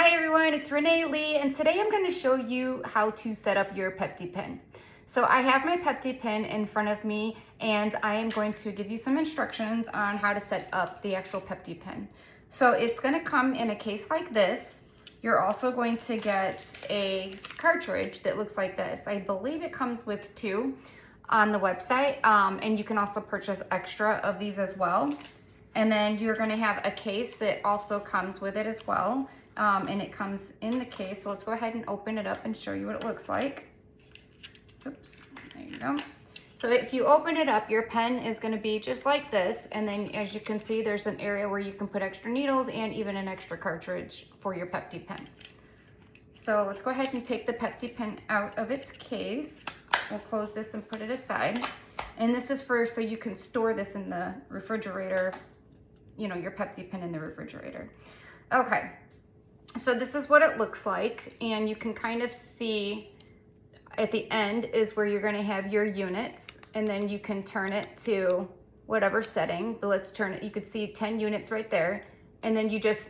Hi everyone, it's Renee Lee, and today I'm going to show you how to set up your Peptipen. So I have my Peptipen in front of me, and I am going to give you some instructions on how to set up the actual Peptipen. So it's going to come in a case like this. You're also going to get a cartridge that looks like this. I believe it comes with two on the website, and you can also purchase extra of these as well. And then you're going to have a case that also comes with it as well. And it comes in the case. So let's go ahead and open it up and show you what it looks like. Oops, there you go. So if you open it up, your pen is going to be just like this. And then as you can see, there's an area where you can put extra needles and even an extra cartridge for your Peptipen. So let's go ahead and take the Peptipen out of its case. We'll close this and put it aside. And this is for so you can store this in the refrigerator, you know, your Peptipen in the refrigerator. Okay. So this is what it looks like, and you can kind of see at the end is where you're going to have your units, and then you can turn it to whatever setting, but let's turn it, you could see 10 units right there, and then you just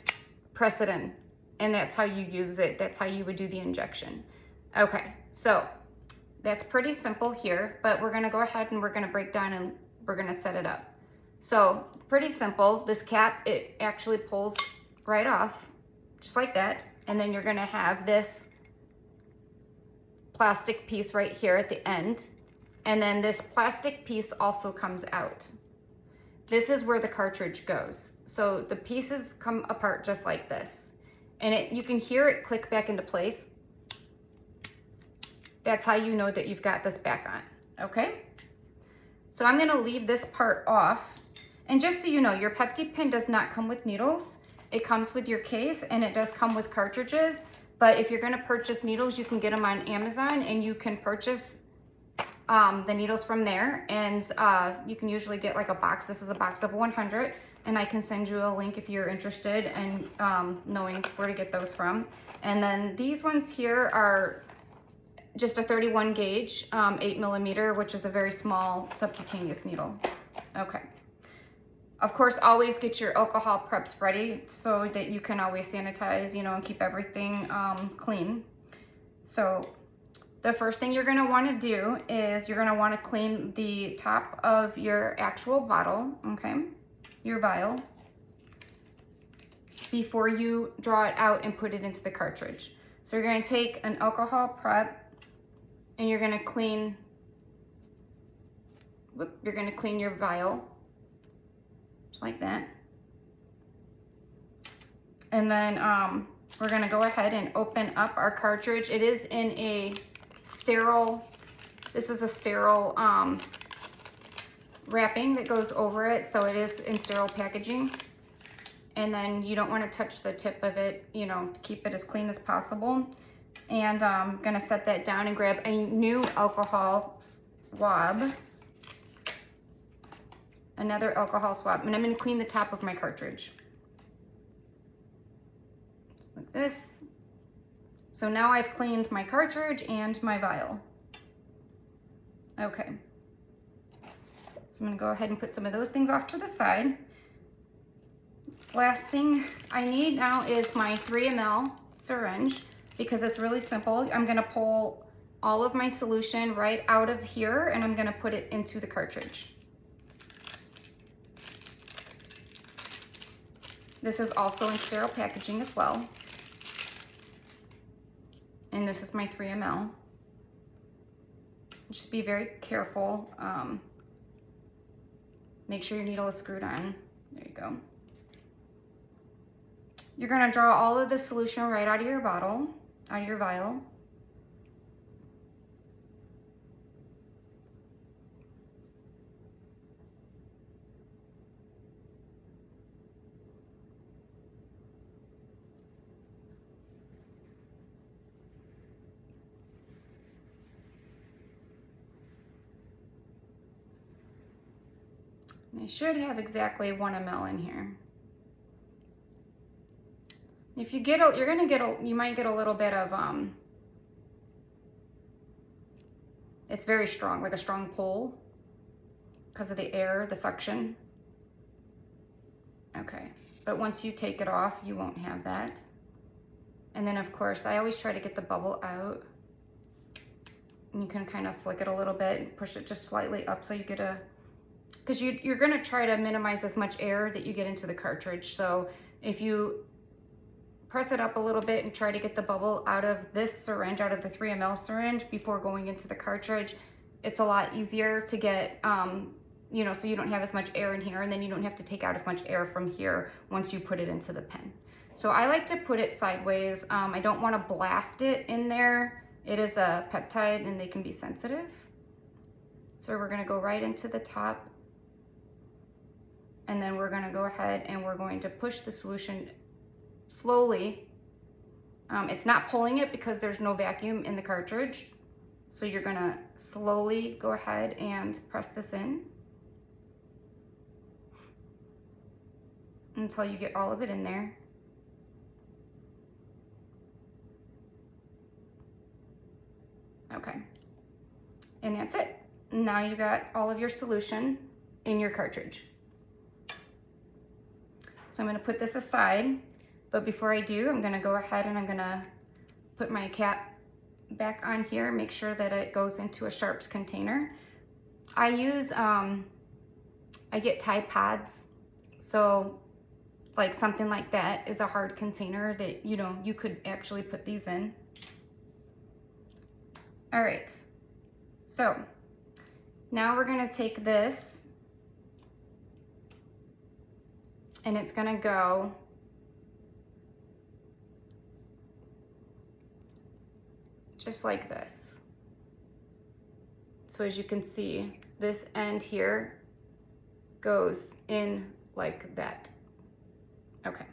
press it in, and that's how you use it. That's how you would do the injection. Okay, so that's pretty simple here, but we're going to go ahead and we're going to break down and we're going to set it up. So pretty simple. This cap, it actually pulls right off, just like that. And then you're gonna have this plastic piece right here at the end. And then this plastic piece also comes out. This is where the cartridge goes. So the pieces come apart just like this. And you can hear it click back into place. That's how you know that you've got this back on, okay? So I'm gonna leave this part off. And just so you know, your Peptipen does not come with needles. It comes with your case, and it does come with cartridges. But if you're gonna purchase needles, you can get them on Amazon, and you can purchase the needles from there. And you can usually get like a box. This is a box of 100, and I can send you a link if you're interested in knowing where to get those from. And then these ones here are just a 31 gauge, 8mm, which is a very small subcutaneous needle. Okay. Of course, always get your alcohol preps ready so that you can always sanitize, you know, and keep everything clean. So the first thing you're going to want to do is you're going to want to clean the top of your actual bottle, okay, your vial, before you draw it out and put it into the cartridge. So you're going to take an alcohol prep and you're going to clean your vial. Just like that. And then we're gonna go ahead and open up our cartridge. It is in a sterile, this is a sterile wrapping that goes over it, so it is in sterile packaging. And then you don't want to touch the tip of it, you know, to keep it as clean as possible. And I'm gonna set that down and grab a new alcohol swab. Another alcohol swab, and I'm going to clean the top of my cartridge. Like this. So now I've cleaned my cartridge and my vial. Okay. So I'm going to go ahead and put some of those things off to the side. Last thing I need now is my 3 ml syringe, because it's really simple. I'm going to pull all of my solution right out of here, and I'm going to put it into the cartridge. This is also in sterile packaging as well. And this is my 3 ml. Just be very careful. Make sure your needle is screwed on. There you go. You're gonna draw all of the solution right out of your bottle, out of your vial. I should have exactly 1 ml in here. If you get you might get a little bit of, it's very strong, like a strong pull because of the air, the suction. Okay, but once you take it off, you won't have that. And then of course, I always try to get the bubble out. And you can kind of flick it a little bit, push it just slightly up so you get a, because you're gonna try to minimize as much air that you get into the cartridge. So if you press it up a little bit and try to get the bubble out of this syringe, out of the 3 ml syringe before going into the cartridge, it's a lot easier to get, you know, so you don't have as much air in here, and then you don't have to take out as much air from here once you put it into the pen. So I like to put it sideways. I don't want to blast it in there. It is a peptide and they can be sensitive. So we're going to go right into the top, and then we're going to go ahead and we're going to push the solution slowly. It's not pulling it because there's no vacuum in the cartridge. So you're going to slowly go ahead and press this in until you get all of it in there. Okay, and that's it. Now you got all of your solution in your cartridge. So I'm gonna put this aside, but before I do, I'm gonna go ahead and I'm gonna put my cap back on here, make sure that it goes into a sharps container. I use, I get Tide Pods, so like something like that is a hard container that, you know, you could actually put these in. All right, so now we're gonna take this and it's gonna go just like this. So as you can see, this end here goes in like that. Okay.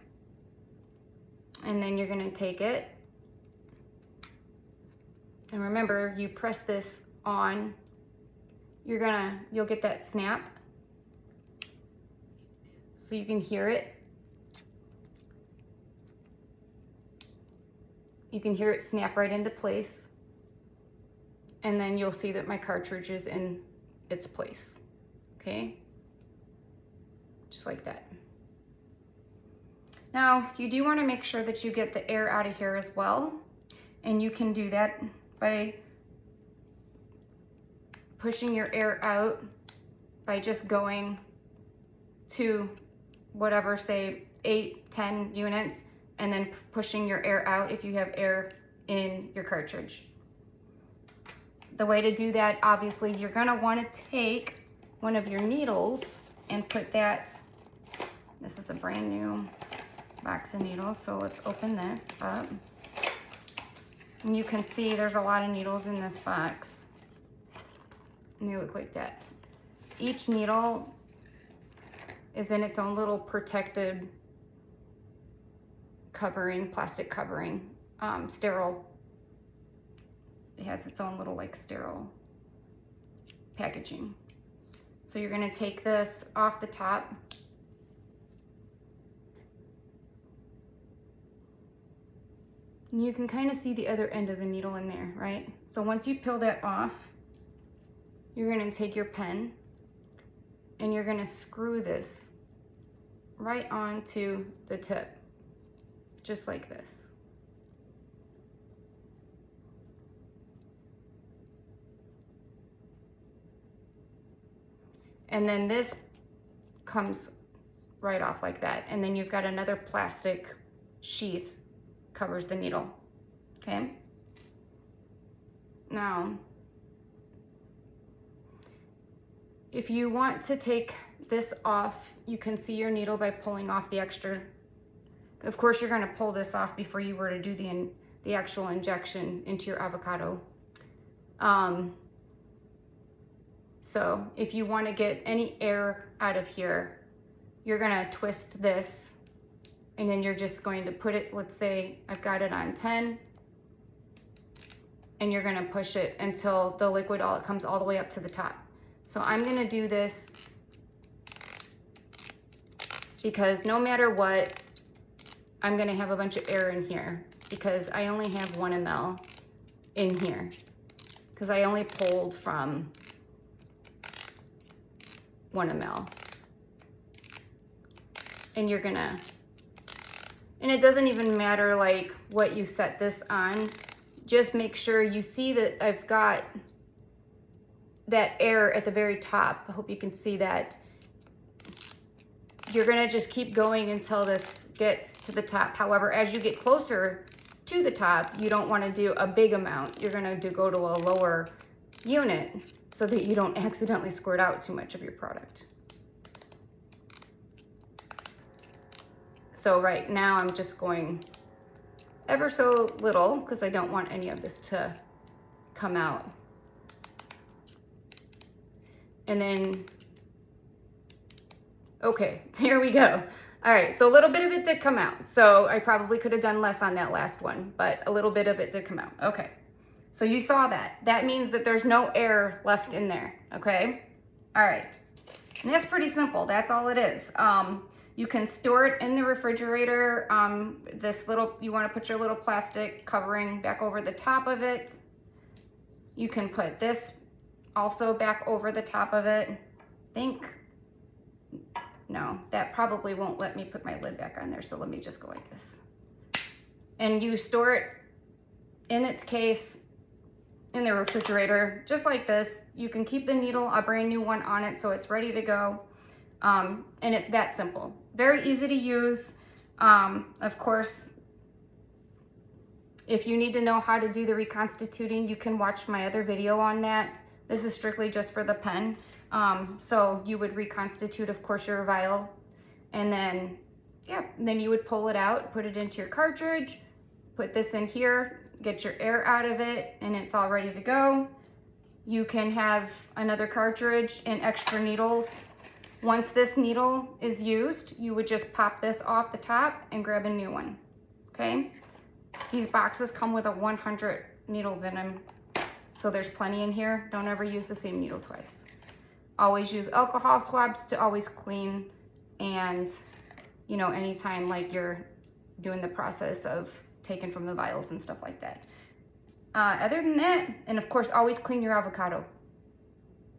And then you're gonna take it, and remember, you press this on, you'll get that snap, so you can hear it. You can hear it snap right into place, and then you'll see that my cartridge is in its place, okay? Just like that. Now, you do want to make sure that you get the air out of here as well, and you can do that by pushing your air out by just going to whatever, say 8, 10 units, and then pushing your air out if you have air in your cartridge. The way to do that, obviously, you're gonna wanna take one of your needles and put that, this is a brand new box of needles, so let's open this up. And you can see there's a lot of needles in this box. And they look like that. Each needle is in its own little protected covering, plastic covering, sterile. It has its own little like sterile packaging. So you're gonna take this off the top. And you can kind of see the other end of the needle in there, right? So once you peel that off, you're gonna take your pen and you're gonna screw this right onto the tip, just like this. And then this comes right off like that. And then you've got another plastic sheath covers the needle, okay? Now, if you want to take this off, you can see your needle by pulling off the extra. Of course, you're gonna pull this off before you were to do the actual injection into your avocado. So if you wanna get any air out of here, you're gonna twist this, and then you're just going to put it, let's say I've got it on 10, and you're gonna push it until the liquid comes all the way up to the top. So I'm gonna do this because no matter what, I'm gonna have a bunch of air in here because I only have 1 ml in here because I only pulled from 1 ml. And And it doesn't even matter like what you set this on. Just make sure you see that I've got that air at the very top. I hope you can see that. You're gonna just keep going until this gets to the top. However, as you get closer to the top, you don't wanna do a big amount. You're gonna go to a lower unit so that you don't accidentally squirt out too much of your product. So right now I'm just going ever so little because I don't want any of this to come out. And then, okay, there we go. All right, so a little bit of it did come out. So I probably could have done less on that last one, but a little bit of it did come out. Okay, so you saw that. That means that there's no air left in there, okay? All right, and that's pretty simple. That's all it is. You can store it in the refrigerator. You wanna put your little plastic covering back over the top of it. You can put this also back over the top of it. No, that probably won't let me put my lid back on there, so let me just go like this. And you store it in its case in the refrigerator, just like this. You can keep the needle, a brand new one on it, so it's ready to go. And it's that simple. Very easy to use. Of course, if you need to know how to do the reconstituting, you can watch my other video on that. This is strictly just for the pen. So you would reconstitute, of course, your vial, and then, then you would pull it out, put it into your cartridge, put this in here, get your air out of it, and it's all ready to go. You can have another cartridge and extra needles. Once this needle is used, you would just pop this off the top and grab a new one, okay? These boxes come with 100 needles in them, so there's plenty in here. Don't ever use the same needle twice. Always use alcohol swabs to always clean, and anytime like you're doing the process of taking from the vials and stuff like that. Other than that, and of course, always clean your avocado.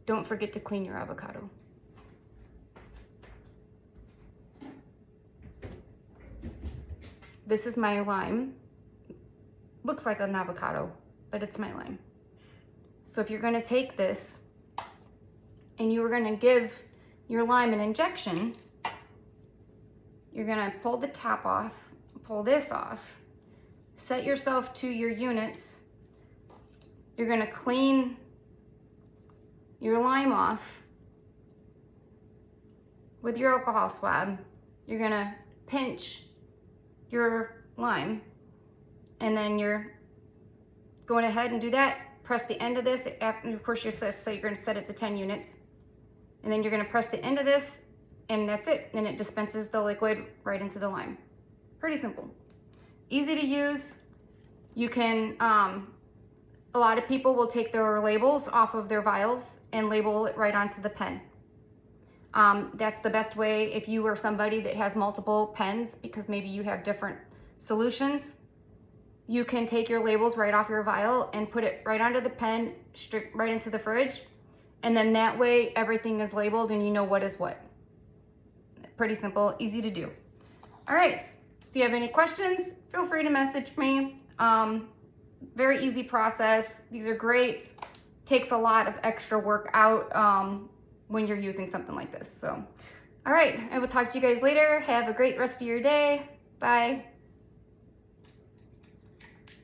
Don't forget to clean your avocado. This is my lime. Looks like an avocado, but it's my lime. So if you're gonna take this and you were gonna give your lime an injection, you're gonna pull the top off, pull this off, set yourself to your units. You're gonna clean your lime off with your alcohol swab. You're gonna pinch your lime, and then you're going ahead and do that. Press the end of this, and of course you're gonna set it to 10 units. And then you're gonna press the end of this, and that's it. And it dispenses the liquid right into the lime. Pretty simple. Easy to use. You can, a lot of people will take their labels off of their vials and label it right onto the pen. That's the best way if you are somebody that has multiple pens, because maybe you have different solutions. You can take your labels right off your vial and put it right onto the pen, right into the fridge. And then that way everything is labeled and you know what is what. Pretty simple, easy to do. All right, if you have any questions, feel free to message me. Very easy process. These are great. Takes a lot of extra work out when you're using something like this. So, all right, I will talk to you guys later. Have a great rest of your day. Bye.